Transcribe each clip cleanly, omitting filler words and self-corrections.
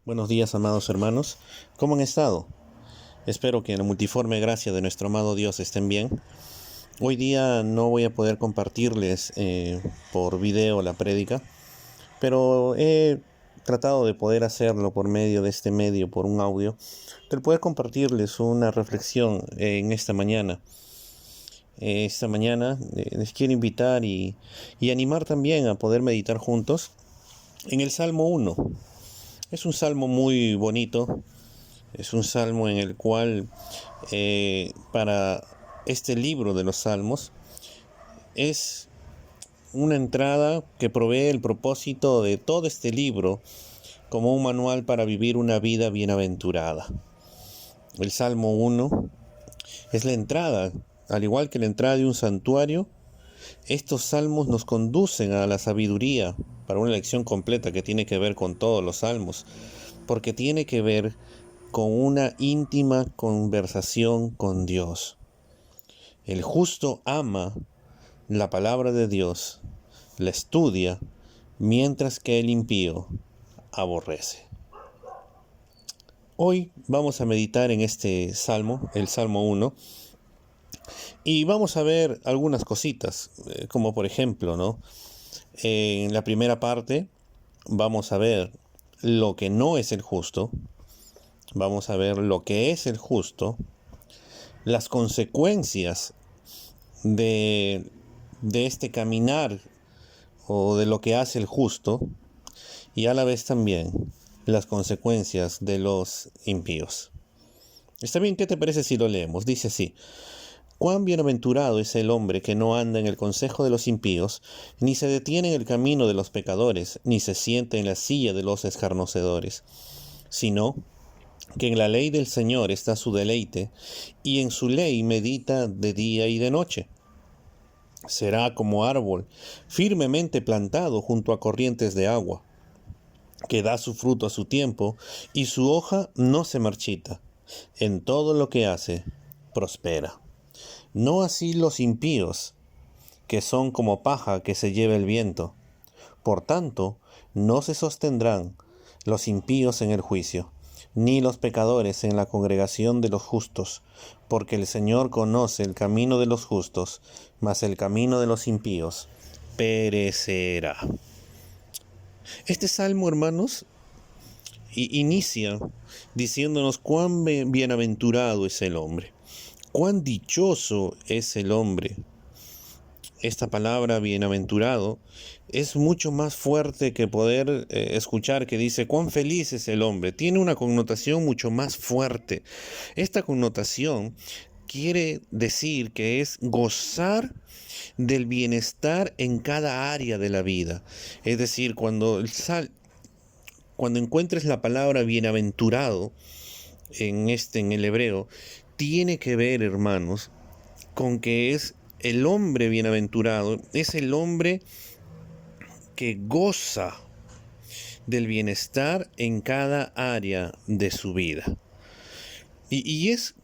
Buenos días, amados hermanos. ¿Cómo han estado? Espero que en la multiforme gracia de nuestro amado Dios estén bien. Hoy día no voy a poder compartirles por video la prédica, pero he tratado de poder hacerlo por medio de este medio, por un audio, de poder compartirles una reflexión en esta mañana. Esta mañana les quiero invitar y animar también a poder meditar juntos en el Salmo 1. Es un salmo muy bonito. Es un salmo en el cual para este libro de los salmos es una entrada que provee el propósito de todo este libro como un manual para vivir una vida bienaventurada. El Salmo 1 es la entrada, al igual que la entrada de un santuario. Estos salmos nos conducen a la sabiduría para una lección completa que tiene que ver con todos los salmos, porque tiene que ver con una íntima conversación con Dios. El justo ama la palabra de Dios, la estudia, mientras que el impío aborrece. Hoy vamos a meditar en este salmo, el Salmo 1, y vamos a ver algunas cositas, como por ejemplo, ¿no? En la primera parte vamos a ver lo que no es el justo, vamos a ver lo que es el justo, las consecuencias de este caminar o de lo que hace el justo, y a la vez también las consecuencias de los impíos. Está bien, ¿qué te parece si lo leemos? Dice así: cuán bienaventurado es el hombre que no anda en el consejo de los impíos, ni se detiene en el camino de los pecadores, ni se sienta en la silla de los escarnecedores, sino que en la ley del Señor está su deleite, y en su ley medita de día y de noche. Será como árbol firmemente plantado junto a corrientes de agua, que da su fruto a su tiempo, y su hoja no se marchita. En todo lo que hace, prospera. No así los impíos, que son como paja que se lleva el viento. Por tanto, no se sostendrán los impíos en el juicio, ni los pecadores en la congregación de los justos, porque el Señor conoce el camino de los justos, mas el camino de los impíos perecerá. Este salmo, hermanos, inicia diciéndonos cuán bienaventurado es el hombre, cuán dichoso es el hombre. Esta palabra bienaventurado es mucho más fuerte que poder escuchar que dice cuán feliz es el hombre. Tiene una connotación mucho más fuerte. Esta connotación quiere decir que es gozar del bienestar en cada área de la vida. Es decir, cuando encuentres la palabra bienaventurado en el hebreo, tiene que ver, hermanos, con que es el hombre bienaventurado, es el hombre que goza del bienestar en cada área de su vida. Y es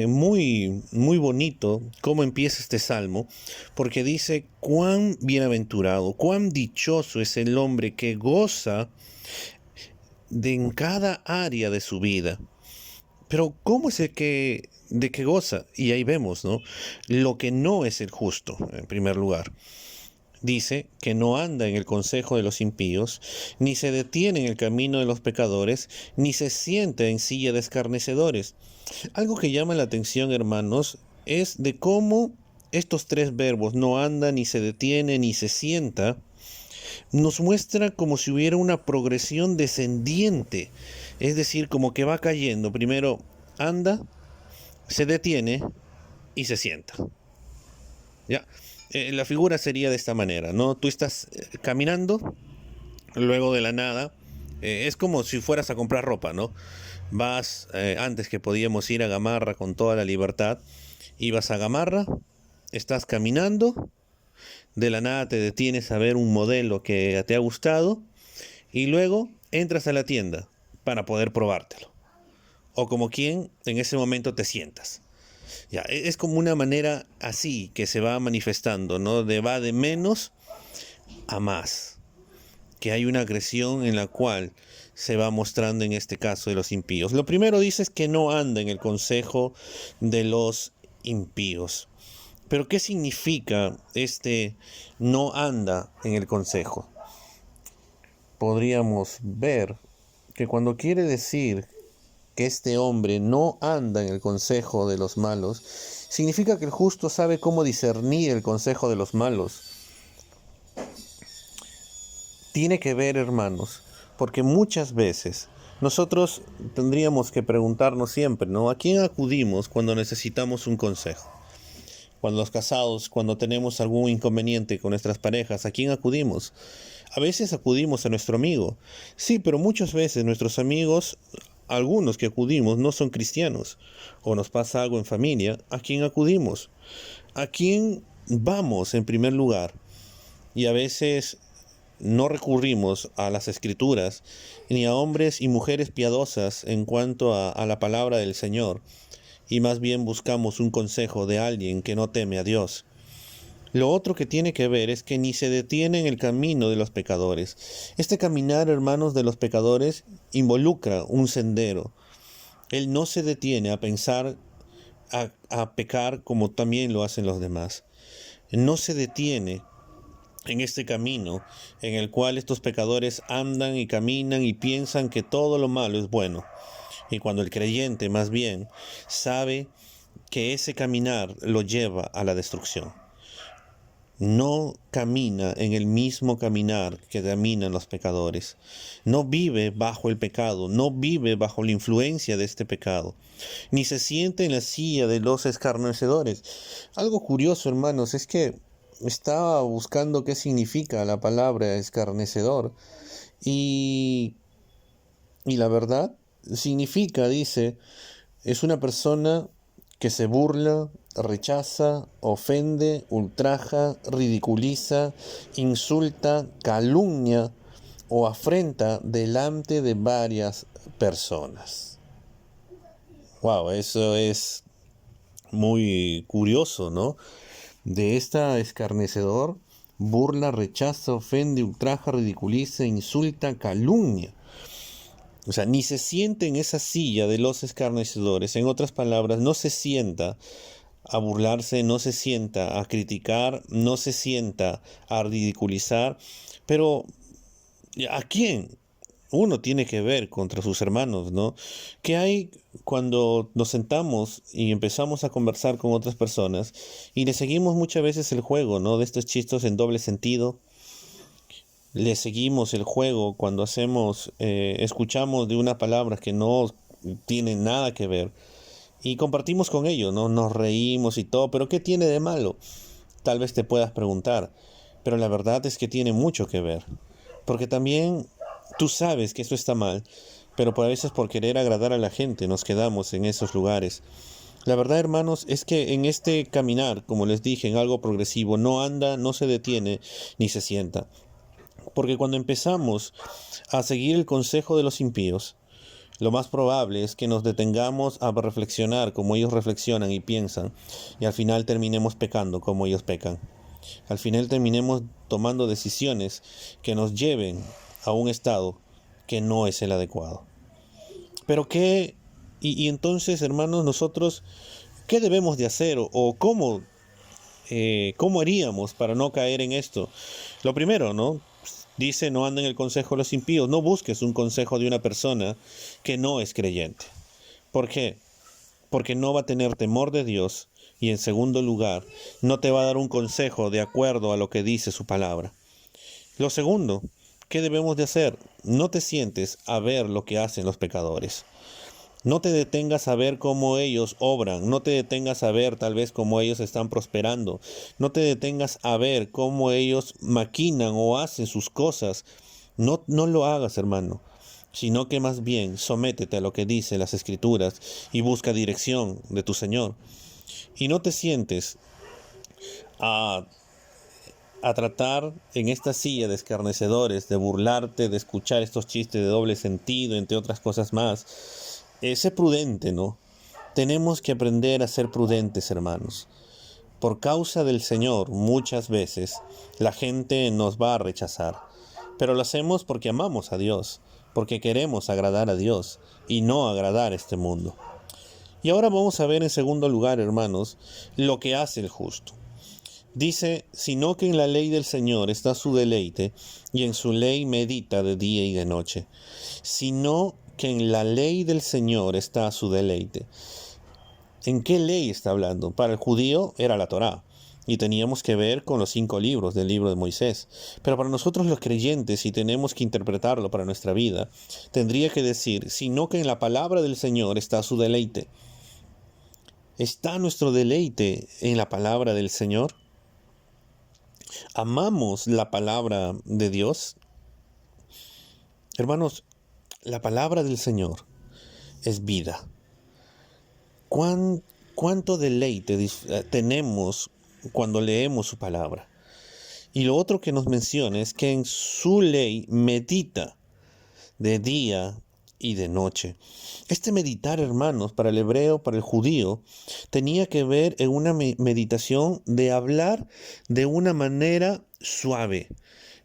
muy, muy bonito cómo empieza este salmo, porque dice cuán bienaventurado, cuán dichoso es el hombre que goza en cada área de su vida. Pero ¿cómo es de que goza? Y ahí vemos, ¿no? Lo que no es el justo, en primer lugar. Dice que no anda en el consejo de los impíos, ni se detiene en el camino de los pecadores, ni se sienta en silla de escarnecedores. Algo que llama la atención, hermanos, es de cómo estos tres verbos, no anda, ni se detiene, ni se sienta, nos muestra como si hubiera una progresión descendiente. Es decir, como que va cayendo. Primero anda, se detiene y se sienta. ¿Ya? La figura sería de esta manera, ¿no? Tú estás caminando, luego de la nada, es como si fueras a comprar ropa, ¿no? Vas, antes que podíamos ir a Gamarra con toda la libertad, ibas a Gamarra, estás caminando, de la nada te detienes a ver un modelo que te ha gustado, y luego entras a la tienda para poder probártelo. O como quien en ese momento te sientas. Ya, es como una manera así que se va manifestando, ¿no? Va de menos a más. Que hay una agresión en la cual se va mostrando en este caso de los impíos. Lo primero dice es que no anda en el consejo de los impíos. Pero ¿qué significa este no anda en el consejo? Podríamos ver que cuando quiere decir que este hombre no anda en el consejo de los malos, significa que el justo sabe cómo discernir el consejo de los malos. Tiene que ver, hermanos, porque muchas veces nosotros tendríamos que preguntarnos siempre, ¿no? ¿A quién acudimos cuando necesitamos un consejo? Cuando los casados, cuando tenemos algún inconveniente con nuestras parejas, ¿a quién acudimos? A veces acudimos a nuestro amigo. Sí, pero muchas veces nuestros amigos, algunos que acudimos, no son cristianos. O nos pasa algo en familia, ¿a quién acudimos? ¿A quién vamos en primer lugar? Y a veces no recurrimos a las escrituras, ni a hombres y mujeres piadosas en cuanto a la palabra del Señor, y más bien buscamos un consejo de alguien que no teme a Dios. Lo otro que tiene que ver es que ni se detiene en el camino de los pecadores. Este caminar, hermanos, de los pecadores involucra un sendero. Él no se detiene a pensar, a pecar como también lo hacen los demás. No se detiene en este camino en el cual estos pecadores andan y caminan y piensan que todo lo malo es bueno. Y cuando el creyente más bien sabe que ese caminar lo lleva a la destrucción. No camina en el mismo caminar que caminan los pecadores. No vive bajo el pecado, no vive bajo la influencia de este pecado, ni se siente en la silla de los escarnecedores. Algo curioso, hermanos, es que estaba buscando qué significa la palabra escarnecedor y la verdad significa, dice, es una persona que se burla, rechaza, ofende, ultraja, ridiculiza, insulta, calumnia o afrenta delante de varias personas. Wow, eso es muy curioso, ¿no? De esta escarnecedor, burla, rechaza, ofende, ultraja, ridiculiza, insulta, calumnia. O sea, ni se siente en esa silla de los escarnecedores. En otras palabras, no se sienta a burlarse, no se sienta a criticar, no se sienta a ridiculizar. Pero, ¿a quién? Uno tiene que ver contra sus hermanos, ¿no? ¿Qué hay cuando nos sentamos y empezamos a conversar con otras personas y le seguimos muchas veces el juego, ¿no? De estos chistes en doble sentido. Le seguimos el juego cuando escuchamos de una palabra que no tiene nada que ver y compartimos con ellos, ¿no? Nos reímos y todo, pero ¿qué tiene de malo? Tal vez te puedas preguntar, pero la verdad es que tiene mucho que ver, porque también tú sabes que eso está mal, pero a veces por querer agradar a la gente nos quedamos en esos lugares. La verdad, hermanos, es que en este caminar, como les dije, en algo progresivo, no anda, no se detiene, ni se sienta. Porque cuando empezamos a seguir el consejo de los impíos, lo más probable es que nos detengamos a reflexionar como ellos reflexionan y piensan, y al final terminemos pecando como ellos pecan. Al final terminemos tomando decisiones que nos lleven a un estado que no es el adecuado. Pero ¿qué? Y entonces, hermanos, nosotros, ¿qué debemos de hacer o cómo haríamos para no caer en esto? Lo primero, ¿no? Dice, no anda en el consejo de los impíos. No busques un consejo de una persona que no es creyente. ¿Por qué? Porque no va a tener temor de Dios y en segundo lugar, no te va a dar un consejo de acuerdo a lo que dice su palabra. Lo segundo, ¿qué debemos de hacer? No te sientes a ver lo que hacen los pecadores. No te detengas a ver cómo ellos obran, no te detengas a ver tal vez cómo ellos están prosperando, no te detengas a ver cómo ellos maquinan o hacen sus cosas. No lo hagas, hermano, sino que más bien sométete a lo que dicen las Escrituras y busca dirección de tu Señor. Y no te sientes a tratar en esta silla de escarnecedores, de burlarte, de escuchar estos chistes de doble sentido, entre otras cosas más. Sé prudente, ¿no? Tenemos que aprender a ser prudentes, hermanos. Por causa del Señor, muchas veces, la gente nos va a rechazar. Pero lo hacemos porque amamos a Dios, porque queremos agradar a Dios y no agradar a este mundo. Y ahora vamos a ver en segundo lugar, hermanos, lo que hace el justo. Dice, sino que en la ley del Señor está su deleite, y en su ley medita de día y de noche. Sino que en la ley del Señor está su deleite. ¿En qué ley está hablando? Para el judío era la Torá, y teníamos que ver con los 5 libros del libro de Moisés. Pero para nosotros los creyentes, si tenemos que interpretarlo para nuestra vida, tendría que decir, sino que en la palabra del Señor está su deleite. ¿Está nuestro deleite en la palabra del Señor? ¿Amamos la palabra de Dios? Hermanos, la palabra del Señor es vida. ¿Cuánto deleite tenemos cuando leemos su palabra? Y lo otro que nos menciona es que en su ley medita de día y de noche. Este meditar, hermanos, para el hebreo, para el judío, tenía que ver en una meditación de hablar de una manera suave.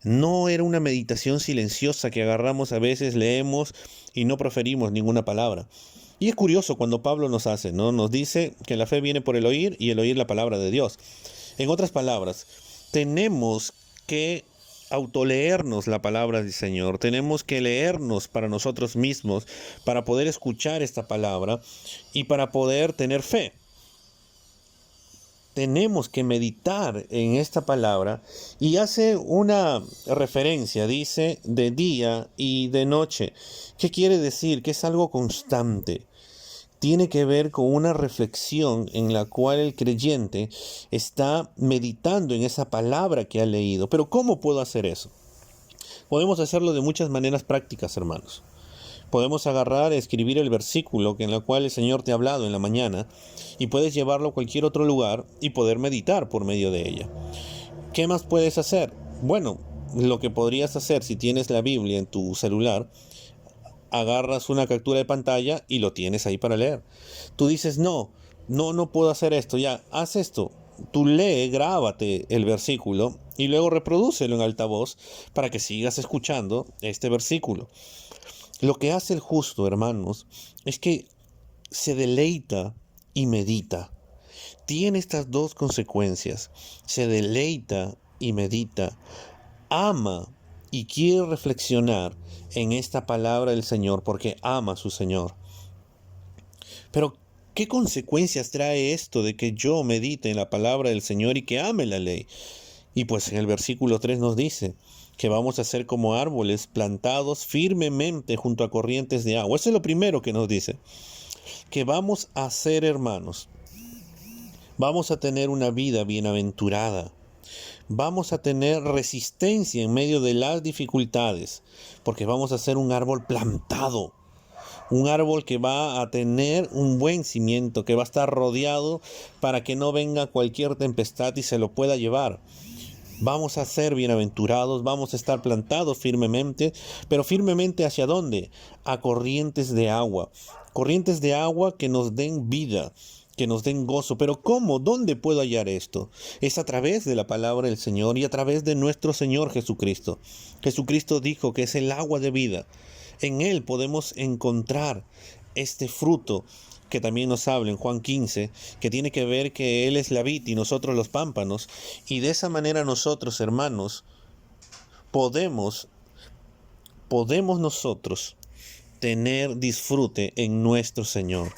No era una meditación silenciosa que agarramos a veces, leemos y no proferimos ninguna palabra. Y es curioso cuando Pablo nos hace, ¿no? Nos dice que la fe viene por el oír y el oír la palabra de Dios. En otras palabras, tenemos que autoleernos la palabra del Señor, tenemos que leernos para nosotros mismos, para poder escuchar esta palabra y para poder tener fe. Tenemos que meditar en esta palabra y hace una referencia, dice, de día y de noche. ¿Qué quiere decir? Que es algo constante. Tiene que ver con una reflexión en la cual el creyente está meditando en esa palabra que ha leído. Pero ¿cómo puedo hacer eso? Podemos hacerlo de muchas maneras prácticas, hermanos. Podemos agarrar, escribir el versículo en el cual el Señor te ha hablado en la mañana y puedes llevarlo a cualquier otro lugar y poder meditar por medio de ella. ¿Qué más puedes hacer? Bueno, lo que podrías hacer si tienes la Biblia en tu celular, agarras una captura de pantalla y lo tienes ahí para leer. Tú dices, no puedo hacer esto, ya, haz esto. Tú grábate el versículo y luego reprodúcelo en altavoz para que sigas escuchando este versículo. Lo que hace el justo, hermanos, es que se deleita y medita. Tiene estas dos consecuencias. Se deleita y medita. Ama y quiere reflexionar en esta palabra del Señor porque ama a su Señor. Pero, ¿qué consecuencias trae esto de que yo medite en la palabra del Señor y que ame la ley? Y pues en el versículo 3 nos dice que vamos a ser como árboles plantados firmemente junto a corrientes de agua. Eso es lo primero que nos dice. Que vamos a ser, hermanos, vamos a tener una vida bienaventurada. Vamos a tener resistencia en medio de las dificultades, porque vamos a ser un árbol plantado, un árbol que va a tener un buen cimiento, que va a estar rodeado para que no venga cualquier tempestad y se lo pueda llevar. Vamos a ser bienaventurados, vamos a estar plantados firmemente, pero firmemente ¿hacia dónde? A corrientes de agua que nos den vida, que nos den gozo. Pero ¿cómo? ¿Dónde puedo hallar esto? Es a través de la palabra del Señor y a través de nuestro Señor Jesucristo. Jesucristo dijo que es el agua de vida. En Él podemos encontrar este fruto que también nos habla en Juan 15, que tiene que ver que Él es la vid y nosotros los pámpanos. Y de esa manera nosotros, hermanos, podemos nosotros tener disfrute en nuestro Señor.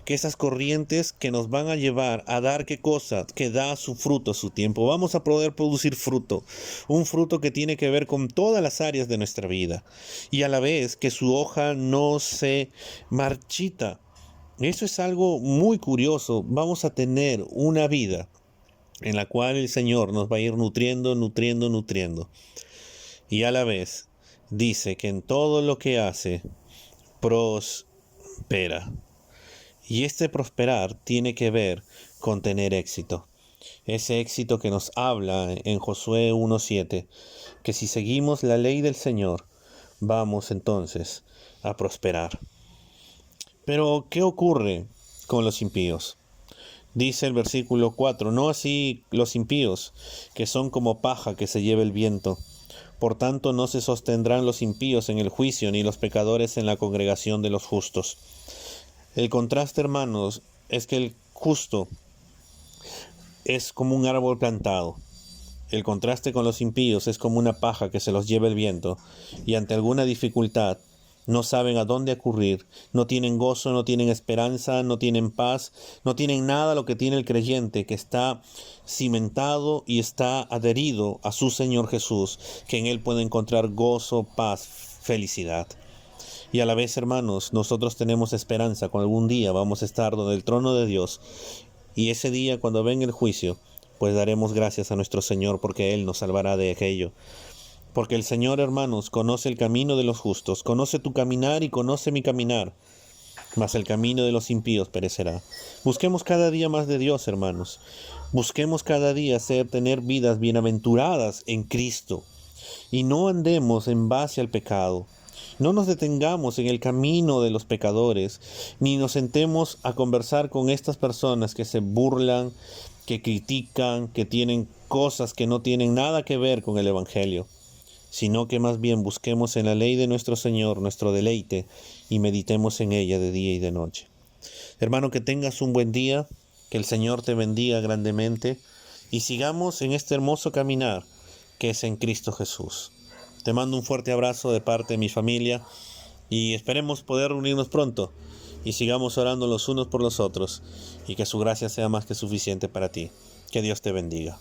Que esas corrientes que nos van a llevar a dar ¿qué cosa? Que da su fruto a su tiempo. Vamos a poder producir fruto. Un fruto que tiene que ver con todas las áreas de nuestra vida. Y a la vez que su hoja no se marchita. Eso es algo muy curioso. Vamos a tener una vida en la cual el Señor nos va a ir nutriendo. Y a la vez dice que en todo lo que hace prospera. Y este prosperar tiene que ver con tener éxito. Ese éxito que nos habla en Josué 1:7, que si seguimos la ley del Señor, vamos entonces a prosperar. Pero, ¿qué ocurre con los impíos? Dice el versículo 4, no así los impíos, que son como paja que se lleva el viento. Por tanto, no se sostendrán los impíos en el juicio, ni los pecadores en la congregación de los justos. El contraste, hermanos, es que el justo es como un árbol plantado. El contraste con los impíos es como una paja que se los lleva el viento, y ante alguna dificultad no saben a dónde acudir, no tienen gozo, no tienen esperanza, no tienen paz, no tienen nada lo que tiene el creyente, que está cimentado y está adherido a su Señor Jesús, que en Él puede encontrar gozo, paz, felicidad. Y a la vez, hermanos, nosotros tenemos esperanza, cuando algún día vamos a estar donde el trono de Dios, y ese día, cuando venga el juicio, pues daremos gracias a nuestro Señor, porque Él nos salvará de aquello. Porque el Señor, hermanos, conoce el camino de los justos, conoce tu caminar y conoce mi caminar, mas el camino de los impíos perecerá. Busquemos cada día más de Dios, hermanos. Busquemos cada día tener vidas bienaventuradas en Cristo, y no andemos en base al pecado. No nos detengamos en el camino de los pecadores, ni nos sentemos a conversar con estas personas que se burlan, que critican, que tienen cosas que no tienen nada que ver con el Evangelio, sino que más bien busquemos en la ley de nuestro Señor nuestro deleite y meditemos en ella de día y de noche. Hermano, que tengas un buen día, que el Señor te bendiga grandemente y sigamos en este hermoso caminar que es en Cristo Jesús. Te mando un fuerte abrazo de parte de mi familia y esperemos poder reunirnos pronto y sigamos orando los unos por los otros y que su gracia sea más que suficiente para ti. Que Dios te bendiga.